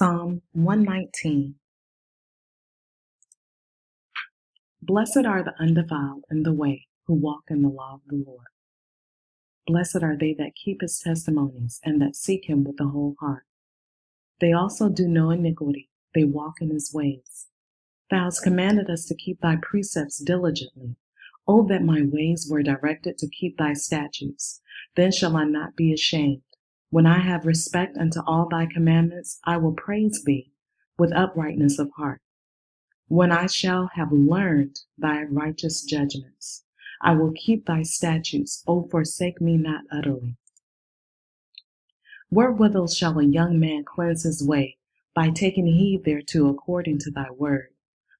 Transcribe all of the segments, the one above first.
Psalm 119. Blessed are the undefiled in the way, who walk in the law of the Lord. Blessed are they that keep his testimonies, and that seek him with the whole heart. They also do no iniquity, they walk in his ways. Thou hast commanded us to keep thy precepts diligently. O that my ways were directed to keep thy statutes, then shall I not be ashamed. When I have respect unto all thy commandments, I will praise thee with uprightness of heart. When I shall have learned thy righteous judgments, I will keep thy statutes. O forsake me not utterly. Wherewithal shall a young man cleanse his way? By taking heed thereto according to thy word.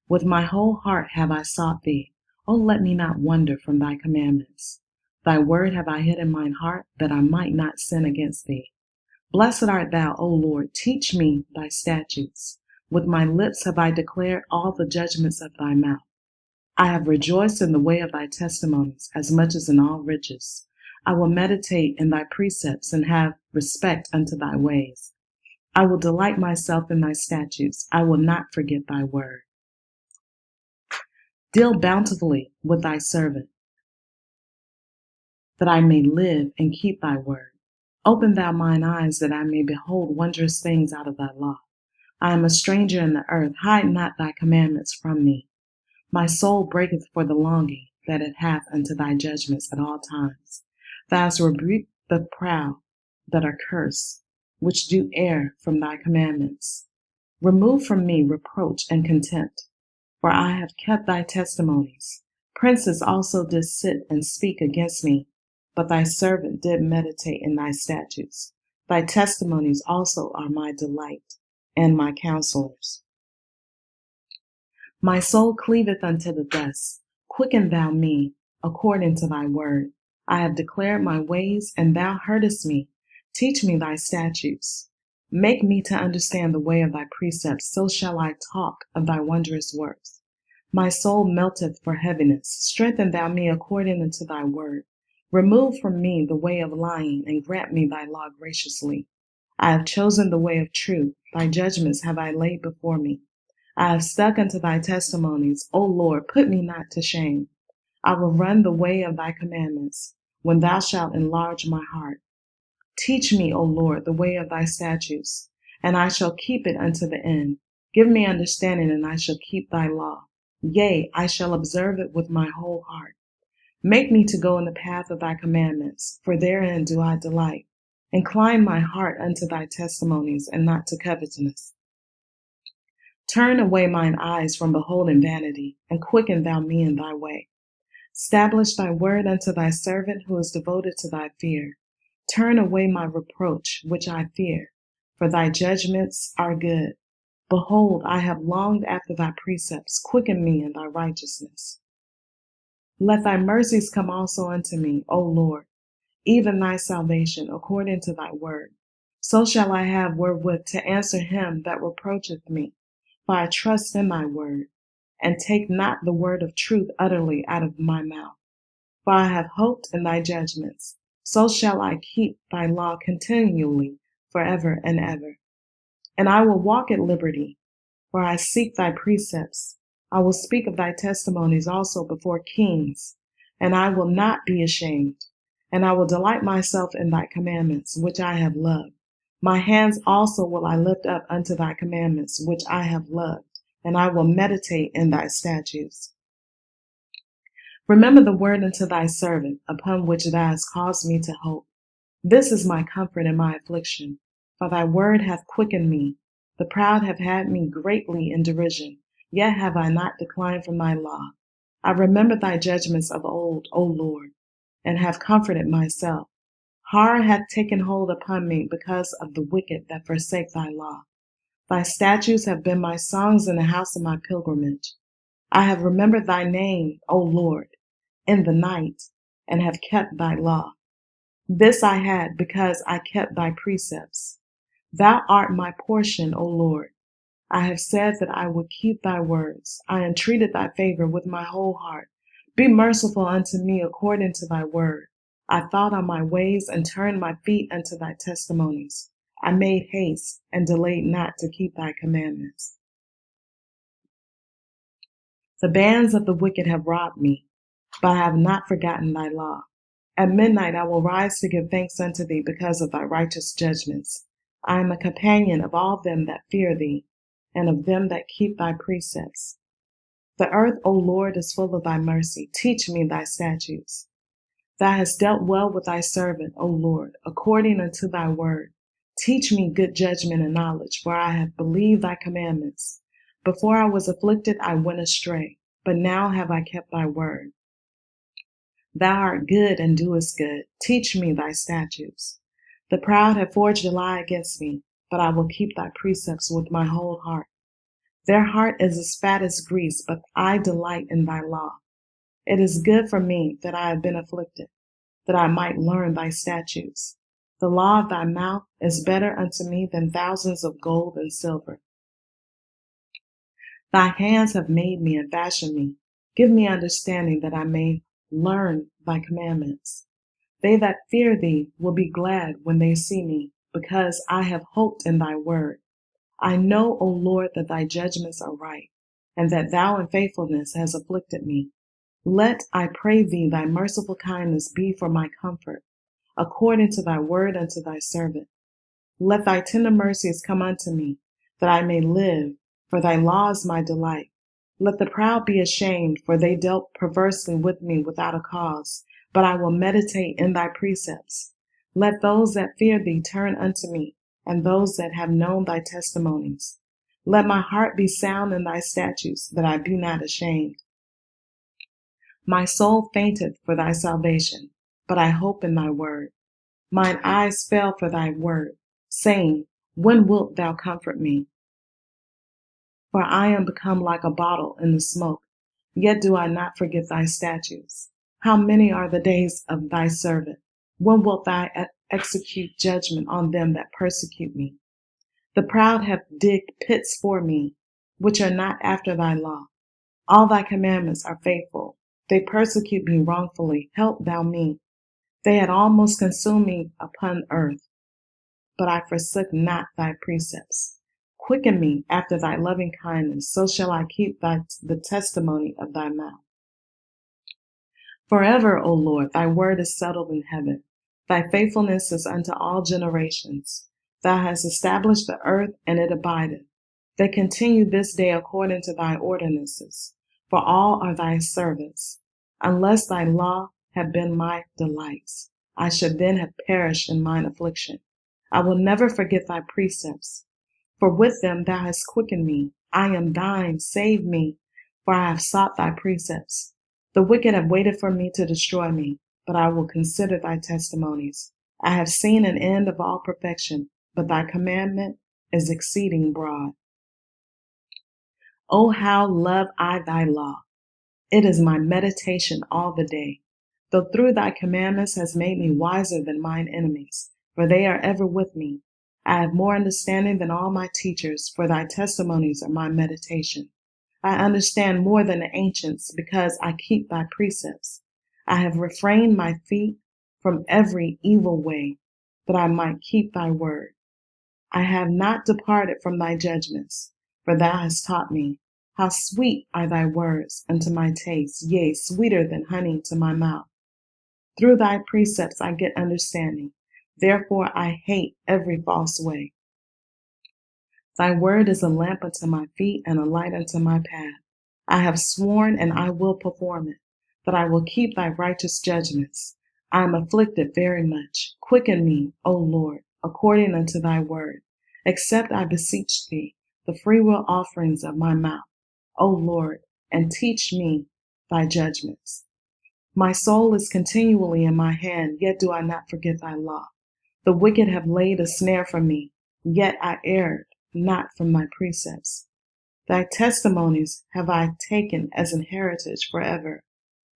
With my whole heart have I sought thee. O let me not wander from thy commandments. Thy word have I hid in mine heart, that I might not sin against thee. Blessed art thou, O Lord, teach me thy statutes. With my lips have I declared all the judgments of thy mouth. I have rejoiced in the way of thy testimonies, as much as in all riches. I will meditate in thy precepts, and have respect unto thy ways. I will delight myself in thy statutes. I will not forget thy word. Deal bountifully with thy servant, that I may live and keep thy word. Open thou mine eyes, that I may behold wondrous things out of thy law. I am a stranger in the earth, hide not thy commandments from me. My soul breaketh for the longing that it hath unto thy judgments at all times. Thou hast rebuked the proud that are cursed, which do err from thy commandments. Remove from me reproach and contempt, for I have kept thy testimonies. Princes also did sit and speak against me, but thy servant did meditate in thy statutes. Thy testimonies also are my delight, and my counselors. My soul cleaveth unto the dust. Quicken thou me according to thy word. I have declared my ways, and thou heardest me. Teach me thy statutes. Make me to understand the way of thy precepts, so shall I talk of thy wondrous works. My soul melteth for heaviness. Strengthen thou me according unto thy word. Remove from me the way of lying, and grant me thy law graciously. I have chosen the way of truth. Thy judgments have I laid before me. I have stuck unto thy testimonies. O Lord, put me not to shame. I will run the way of thy commandments, when thou shalt enlarge my heart. Teach me, O Lord, the way of thy statutes, and I shall keep it unto the end. Give me understanding, and I shall keep thy law. Yea, I shall observe it with my whole heart. Make me to go in the path of thy commandments, for therein do I delight. Incline my heart unto thy testimonies, and not to covetousness. Turn away mine eyes from beholding vanity, and quicken thou me in thy way. Establish thy word unto thy servant who is devoted to thy fear. Turn away my reproach, which I fear, for thy judgments are good. Behold, I have longed after thy precepts. Quicken me in thy righteousness. Let thy mercies come also unto me, O Lord, even thy salvation, according to thy word. So shall I have wherewith to answer him that reproacheth me. For I trust in thy word, and take not the word of truth utterly out of my mouth. For I have hoped in thy judgments. So shall I keep thy law continually forever and ever. And I will walk at liberty, for I seek thy precepts. I will speak of thy testimonies also before kings, and I will not be ashamed. And I will delight myself in thy commandments, which I have loved. My hands also will I lift up unto thy commandments, which I have loved, and I will meditate in thy statutes. Remember the word unto thy servant, upon which thou hast caused me to hope. This is my comfort in my affliction, for thy word hath quickened me. The proud have had me greatly in derision, yet have I not declined from thy law. I remember thy judgments of old, O Lord, and have comforted myself. Horror hath taken hold upon me because of the wicked that forsake thy law. Thy statutes have been my songs in the house of my pilgrimage. I have remembered thy name, O Lord, in the night, and have kept thy law. This I had because I kept thy precepts. Thou art my portion, O Lord. I have said that I would keep thy words. I entreated thy favor with my whole heart. Be merciful unto me according to thy word. I thought on my ways and turned my feet unto thy testimonies. I made haste and delayed not to keep thy commandments. The bands of the wicked have robbed me, but I have not forgotten thy law. At midnight I will rise to give thanks unto thee because of thy righteous judgments. I am a companion of all them that fear thee, and of them that keep thy precepts. The earth, O Lord, is full of thy mercy. Teach me thy statutes. Thou hast dealt well with thy servant, O Lord, according unto thy word. Teach me good judgment and knowledge, for I have believed thy commandments. Before I was afflicted, I went astray, but now have I kept thy word. Thou art good and doest good. Teach me thy statutes. The proud have forged a lie against me, but I will keep thy precepts with my whole heart. Their heart is as fat as grease, but I delight in thy law. It is good for me that I have been afflicted, that I might learn thy statutes. The law of thy mouth is better unto me than thousands of gold and silver. Thy hands have made me and fashioned me. Give me understanding that I may learn thy commandments. They that fear thee will be glad when they see me, because I have hoped in thy word. I know, O Lord, that thy judgments are right, and that thou in faithfulness hast afflicted me. Let, I pray thee, thy merciful kindness be for my comfort, according to thy word unto thy servant. Let thy tender mercies come unto me, that I may live, for thy law is my delight. Let the proud be ashamed, for they dealt perversely with me without a cause, but I will meditate in thy precepts. Let those that fear thee turn unto me, and those that have known thy testimonies. Let my heart be sound in thy statutes, that I be not ashamed. My soul fainteth for thy salvation, but I hope in thy word. Mine eyes fail for thy word, saying, when wilt thou comfort me? For I am become like a bottle in the smoke, yet do I not forget thy statutes. How many are the days of thy servant? When wilt thou execute judgment on them that persecute me? The proud have digged pits for me, which are not after thy law. All thy commandments are faithful. They persecute me wrongfully. Help thou me. They had almost consumed me upon earth, but I forsook not thy precepts. Quicken me after thy loving kindness, so shall I keep the testimony of thy mouth. Forever, O Lord, thy word is settled in heaven. Thy faithfulness is unto all generations. Thou hast established the earth, and it abideth. They continue this day according to thy ordinances, for all are thy servants. Unless thy law had been my delights, I should then have perished in mine affliction. I will never forget thy precepts, for with them thou hast quickened me. I am thine, save me, for I have sought thy precepts. The wicked have waited for me to destroy me, but I will consider thy testimonies. I have seen an end of all perfection, but thy commandment is exceeding broad. Oh, how love I thy law! It is my meditation all the day. Though through thy commandments has made me wiser than mine enemies, for they are ever with me. I have more understanding than all my teachers, for thy testimonies are my meditation. I understand more than the ancients, because I keep thy precepts. I have refrained my feet from every evil way, that I might keep thy word. I have not departed from thy judgments, for thou hast taught me. How sweet are thy words unto my taste, yea, sweeter than honey to my mouth. Through thy precepts I get understanding. Therefore I hate every false way. Thy word is a lamp unto my feet and a light unto my path. I have sworn and I will perform it, that I will keep thy righteous judgments. I am afflicted very much. Quicken me, O Lord, according unto thy word. Accept, I beseech thee, the freewill offerings of my mouth, O Lord, and teach me thy judgments. My soul is continually in my hand, yet do I not forget thy law. The wicked have laid a snare for me, yet I erred not from thy precepts. Thy testimonies have I taken as an heritage forever,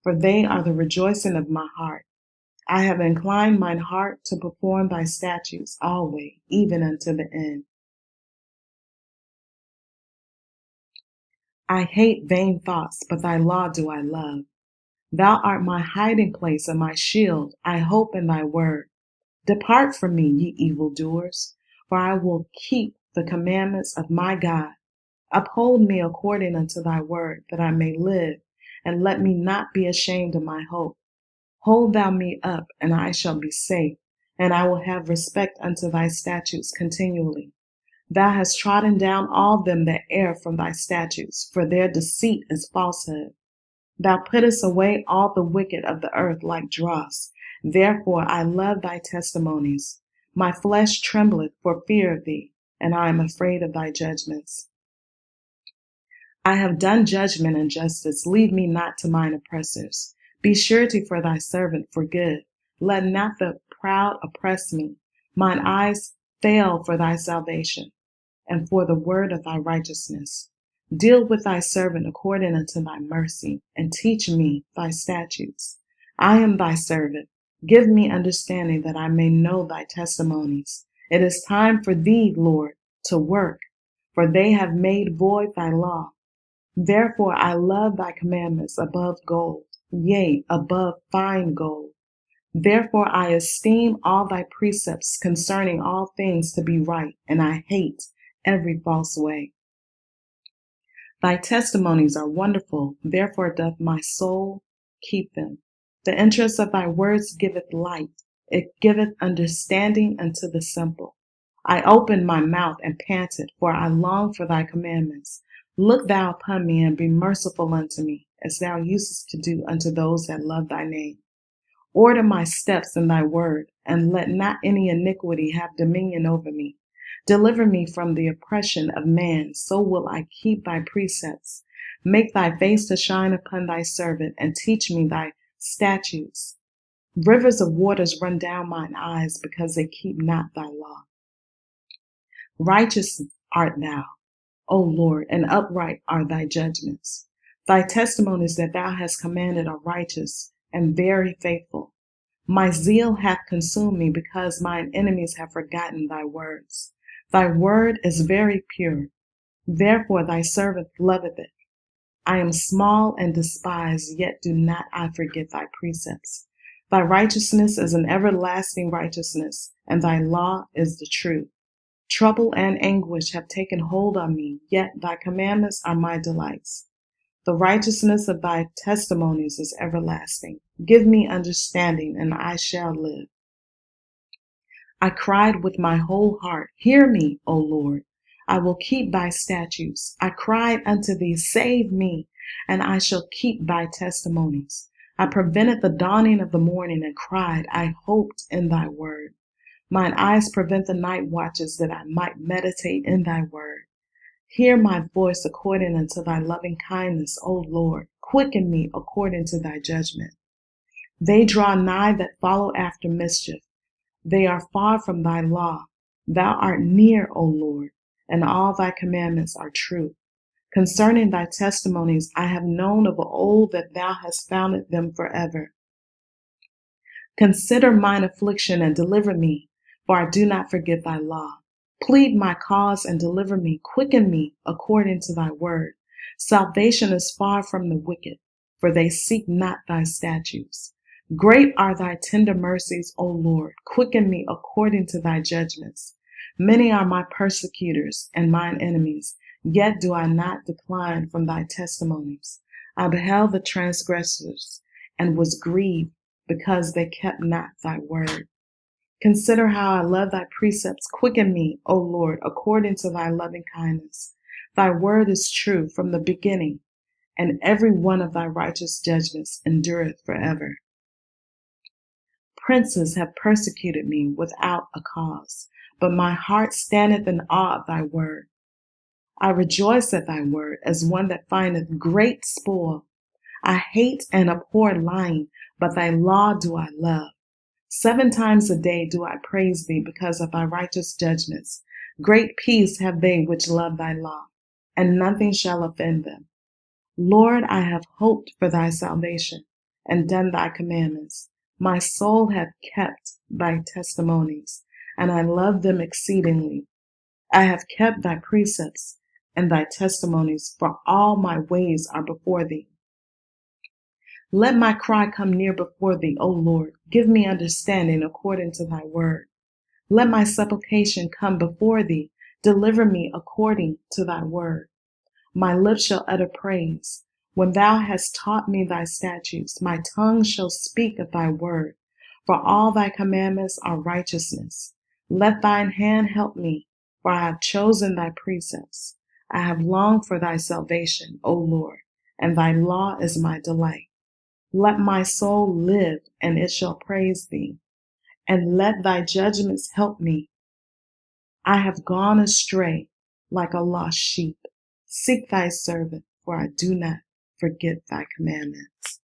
for they are the rejoicing of my heart. I have inclined mine heart to perform thy statutes always, even unto the end. I hate vain thoughts, but thy law do I love. Thou art my hiding place and my shield. I hope in thy word. Depart from me, ye evildoers. for I will keep the commandments of my God. Uphold me according unto thy word, that I may live, and let me not be ashamed of my hope. Hold thou me up, and I shall be safe, and I will have respect unto thy statutes continually. Thou hast trodden down all them that err from thy statutes, for their deceit is falsehood. Thou puttest away all the wicked of the earth like dross. Therefore I love thy testimonies. My flesh trembleth for fear of thee, and I am afraid of thy judgments. I have done judgment and justice. Leave me not to mine oppressors. Be surety for thy servant for good. Let not the proud oppress me. Mine eyes fail for thy salvation, and for the word of thy righteousness. Deal with thy servant according unto thy mercy, and teach me thy statutes. I am thy servant. Give me understanding that I may know thy testimonies. It is time for thee, Lord, to work, for they have made void thy law. Therefore I love thy commandments above gold, yea, above fine gold. Therefore I esteem all thy precepts concerning all things to be right, and I hate every false way. Thy testimonies are wonderful, therefore doth my soul keep them. The interest of thy words giveth light, it giveth understanding unto the simple. I opened my mouth and panted, for I long for thy commandments. Look thou upon me and be merciful unto me, as thou usest to do unto those that love thy name. Order my steps in thy word, and let not any iniquity have dominion over me. Deliver me from the oppression of man, so will I keep thy precepts. Make thy face to shine upon thy servant, and teach me thy statutes. Rivers of waters run down mine eyes, because they keep not thy law. Righteous art thou, O Lord, and upright are thy judgments. Thy testimonies that thou hast commanded are righteous and very faithful. My zeal hath consumed me, because mine enemies have forgotten thy words. Thy word is very pure, therefore thy servant loveth it. I am small and despised, yet do not I forget thy precepts. Thy righteousness is an everlasting righteousness, and thy law is the truth. Trouble and anguish have taken hold on me, yet thy commandments are my delights. The righteousness of thy testimonies is everlasting. Give me understanding, and I shall live. I cried with my whole heart, hear me, O Lord. I will keep thy statutes. I cried unto thee, save me, and I shall keep thy testimonies. I prevented the dawning of the morning and cried, I hoped in thy word. Mine eyes prevent the night watches, that I might meditate in thy word. Hear my voice according unto thy loving kindness, O Lord. Quicken me according to thy judgment. They draw nigh that follow after mischief. They are far from thy law. Thou art near, O Lord, and all thy commandments are true. Concerning thy testimonies I have known of old that thou hast founded them forever. Consider mine affliction and deliver me, for I do not forget thy law. Plead my cause and deliver me. Quicken me according to thy word. Salvation is far from the wicked, for they seek not thy statutes. Great are thy tender mercies, O Lord. Quicken me according to thy judgments. Many are my persecutors and mine enemies, yet do I not decline from thy testimonies. I beheld the transgressors and was grieved, because they kept not thy word. Consider how I love thy precepts. Quicken me, O Lord, according to thy loving kindness. Thy word is true from the beginning, and every one of thy righteous judgments endureth forever. Princes have persecuted me without a cause, but my heart standeth in awe of thy word. I rejoice at thy word as one that findeth great spoil. I hate and abhor lying, but thy law do I love. 7 times a day do I praise thee because of thy righteous judgments. Great peace have they which love thy law, and nothing shall offend them. Lord, I have hoped for thy salvation, and done thy commandments. My soul hath kept thy testimonies, and I love them exceedingly. I have kept thy precepts and thy testimonies, for all my ways are before thee. Let my cry come near before thee, O Lord. Give me understanding according to thy word. Let my supplication come before thee. Deliver me according to thy word. My lips shall utter praise. When thou hast taught me thy statutes, my tongue shall speak of thy word. For all thy commandments are righteousness. Let thine hand help me, for I have chosen thy precepts. I have longed for thy salvation, O Lord, and thy law is my delight. Let my soul live, and it shall praise thee, and let thy judgments help me. I have gone astray like a lost sheep. Seek thy servant, for I do not forget thy commandments.